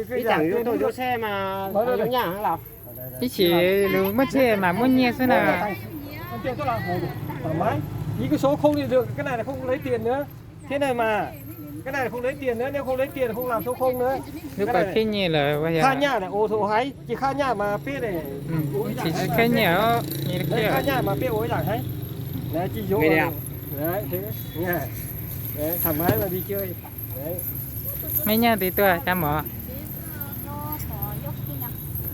Cái chẳng cho tôi đỗ xe mà giống nhà hả Lộc? Cái chỉ nếu mất xe mà muốn nhẹ thế nào? Tiền tôi là thoải mái. Ý cái số không thì được, cái này là không lấy tiền nữa. Thế này mà cái này là không lấy tiền nữa, nếu không lấy tiền là không làm số không nữa. Nếu có cái nhẹ là bây giờ. Kha nhà này ô thổ hay, chỉ kha nhà mà phía này. Chỉ cái nhẹ đó, như thế. Kha nhà mà phía ối chẳng hay. Đấy chỉ vô. Đấy thế nha. Đấy thoải mái mà đi chơi. Đấy. Mấy nhà thì tôi chăm mở.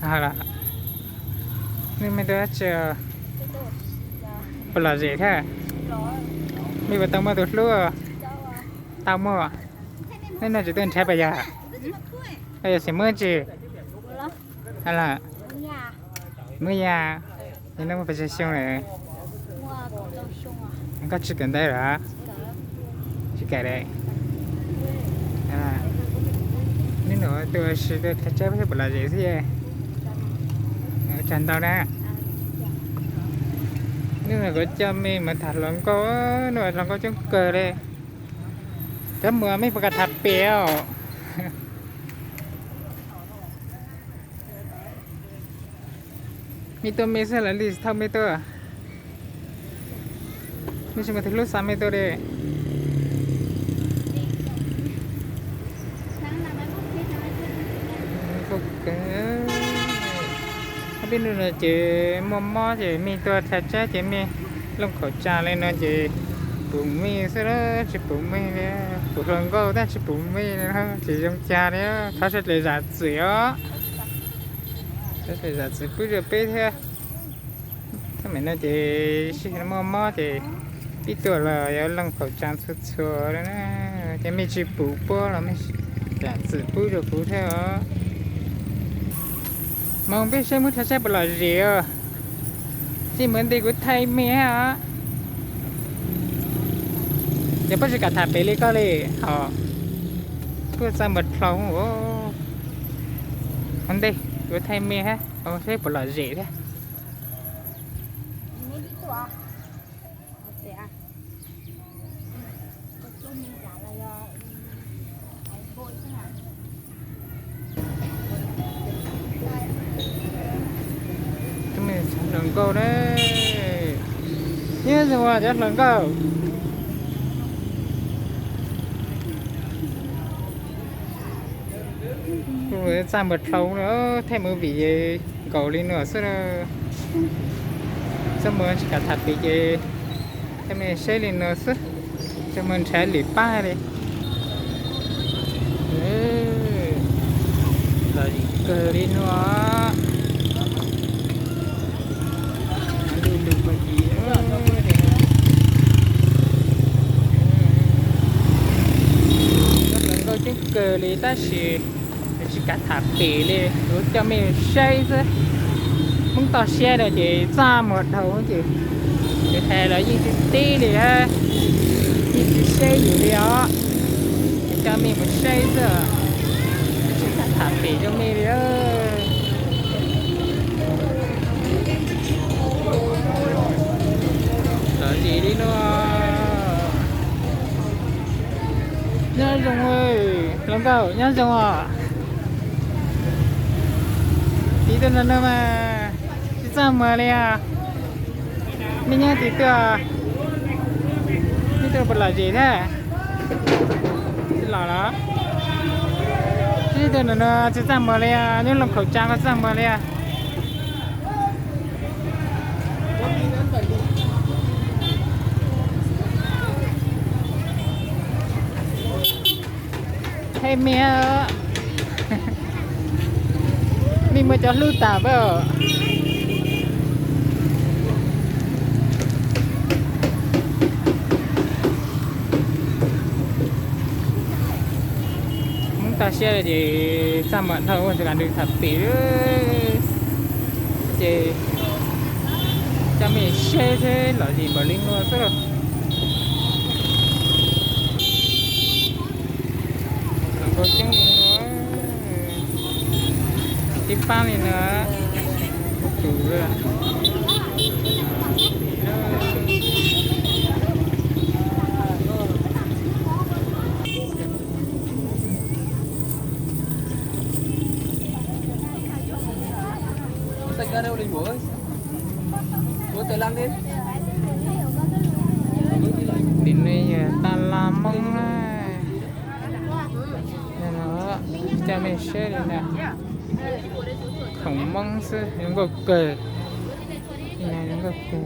Là nhưng mà tôi chờ là gì thế? Mình vào tao mà tụt lúa tao mua nên là chỉ tên trái bây giờ sẽ mưa gì hay là mưa nhà nên nó phải chơi xong này có chỉ cần đây rồi chỉ cái đây nên nó tôi sẽ thay trái với là gì thế chẳng tao đã nếu mà có cho mình mà thật lòng có nó lòng có chống cờ đây cái mưa mấy phải thật béo mi tôi mới sẽ là đi thâu mi tôi mi chỉ mà thích lúc sáng mi tôi đây bên nữa là chị mò chị mi tôi thật cha chị mi lông khẩu trà lên nó chị bụng mi sau đó chị bụng mi đấy bụng lần câu ta chị bụng mi nữa chị trong trà đấy它是来giả dẻo这是giả dẻo cứ được bé thế thế mình nói chị chỉ mò chị biết tuổi là có lông khẩu trà sốt sốt đấy nè chị mi chị bụng bò là mi giả dẻo cứ được cứ theo mong biết xem muốn thay xe bỏ gì à chỉ muốn đi của thầy mẹ á giờ bắt đầu cả thả bé lấy có đi họ cứ ra một phòng ô anh đi của thầy mẹ ha ông sẽ bỏ gì thế lần câu đấy nhớ rồi chắc lần câu rồi ra một thấu nữa thêm một vị cầu lên nữa sau đó xong rồi chỉ cả thật bị gì thêm mình sẽ lên nữa sức cho mình sẽ lì ba đi rồi cờ đi nữa cờ lý ta chỉ cả thả bể lên rồi cho mình xây chứ muốn tao xe là chỉ ra một đầu chứ để thề là gì tí đi ha gì xây gì đi đó cho mình một xây chứ chỉ cả thả bể cho mình đi đó gì đi nữa nhớ dùng ơi làm cầu nhớ dùng à tí tên là đâu mà tí sao mà đây à mình nhớ tí tựa là gì thế tí lỏ đó tí tên là nó tí sao mà đây à nhớ làm khẩu trang có sao mà đây à hay mẹ mình mới cho lưu tả vào muốn ta xe thì sao mà thôi chỉ cần được thật tí thì cho mình xe thế là gì mà linh luôn rồi có chứng nữa tiếp ba này nữa chủ rồi ra đâu lên bố ơi. Bố tới lăng đi. Đến đây ta làm mông này. Nó cha mình sẽ đi nè. Khổng mông sư, những cái cờ. Này những cái cờ.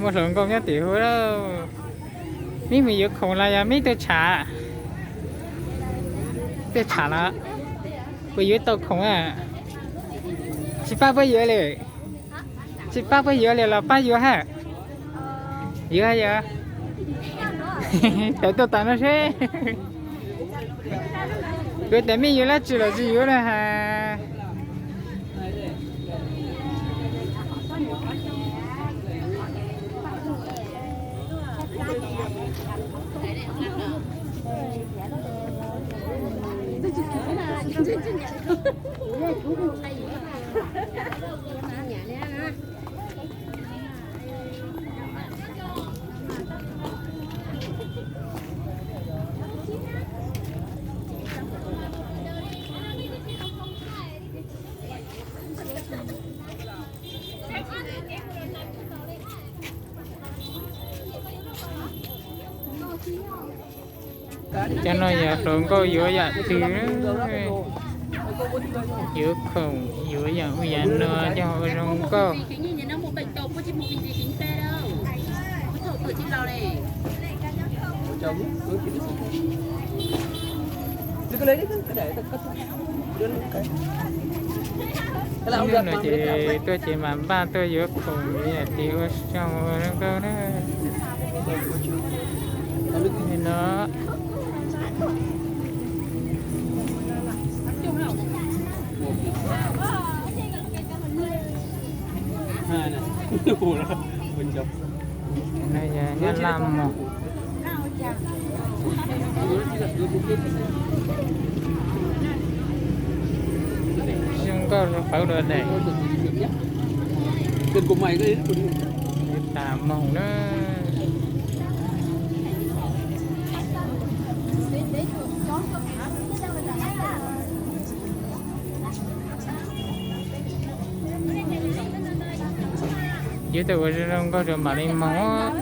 Một số công nhất tiểu đâu. Mình mới được khổng là mình tôi trả. Tôi trả là. Bây giờ tao khổng à. Chị ba bây giờ liền. Chị ba bây giờ liền là ba giờ hả? Giờ giờ. Tại tôi tao nó thế. Cái tại mình giờ là chỉ là gì nữa hả? Cho nó giờ thường có giữa dạ thì giữa không giữa dạ bây giờ nó cho họ không có nó một bệnh tộc có chứ một bệnh gì chính xe đâu có thổ tự trên lò này Cứ lấy đi, cứ để cất đưa lên cái. nhưng mà tôi chỉ mà ba tôi giữa không vậy thì ở trong nó có đó thì nó Hai này. Ủa đó. Mình chụp. này giờ nhân làm một không có phải được này Tiền của mày cái đấy. tạm mong đó dưới tôi không có được mà đi máu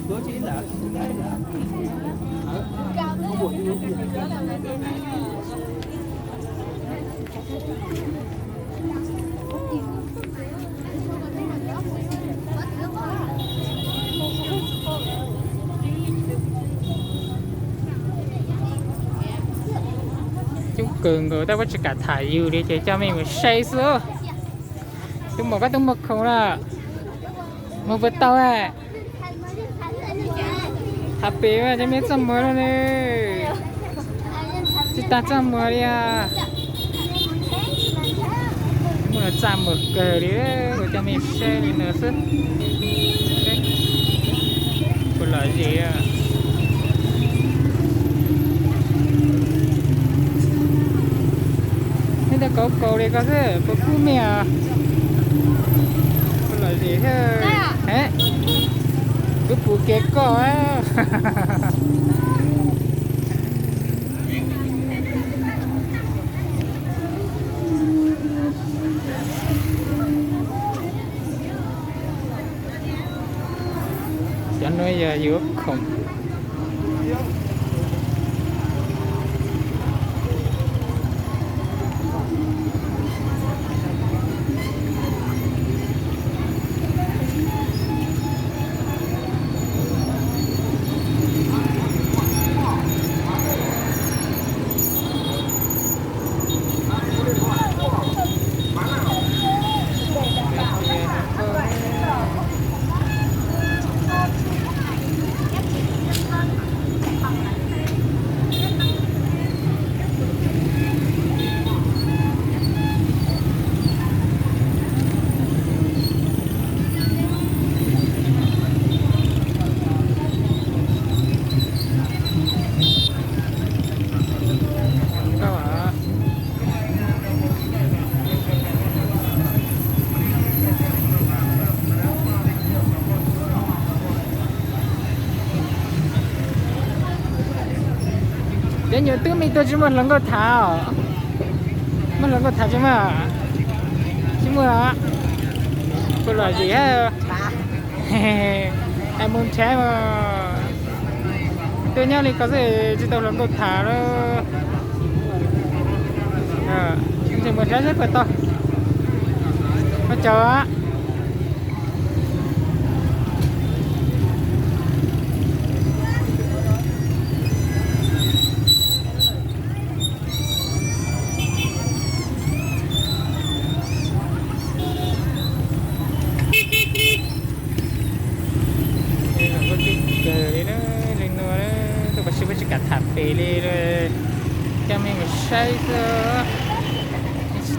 Bố chỉ là chúng cường người ta có cả thải yêu đi để cho mình một say sữa chúng một cái tung mực không là một vật tàu à happy mà cho mình sắm mới rồi nè chúng ta sắm mới đi à muốn là sắm một cờ đi để cho mình say đi nữa sức có lợi gì à ta có cầu đây có thế có cú mèo có lợi gì thế hả cứ phụ kẹt cỏ á cho nó giờ giữa khủng để nhiều thứ mình tôi chỉ một lần có thảo một lần có thảo chứ mà cô là gì á em muốn trái mà tôi nhau thì có gì chỉ tao lần có thảo đó chỉ một trái rất là to nó chờ á cả thảm phê đi rồi cho mình một say rồi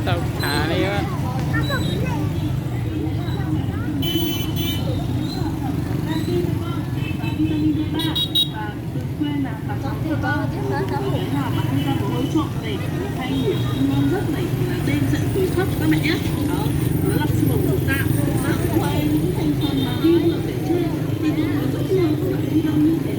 tàu thả đi á thì có thiết kế giáo hội nào mà anh ra một hỗ trợ để thay ngủ ngon giấc này là đêm dậy tuổi thấp các mẹ nhé. Đó, nó là sự bổ tạo và không phải những thành phần mà đi được để chơi thì nó rất nhiều các bạn yên tâm như thế.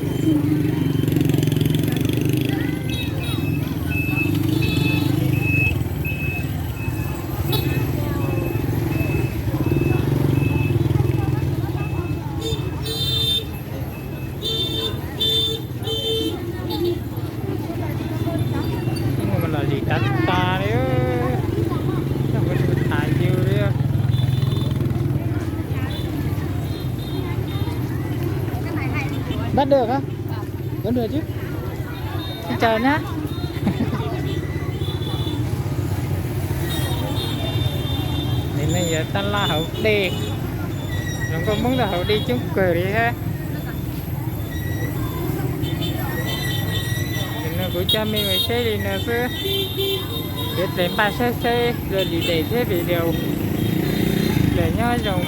bắt được á vẫn được chứ chờ nhá nên bây giờ ta la hậu đi nó có muốn là hậu đi chúng cười đi ha nó của cha mình phải xe đi nữa chứ biết đến ba xe rồi đi để thế video để nhau dùng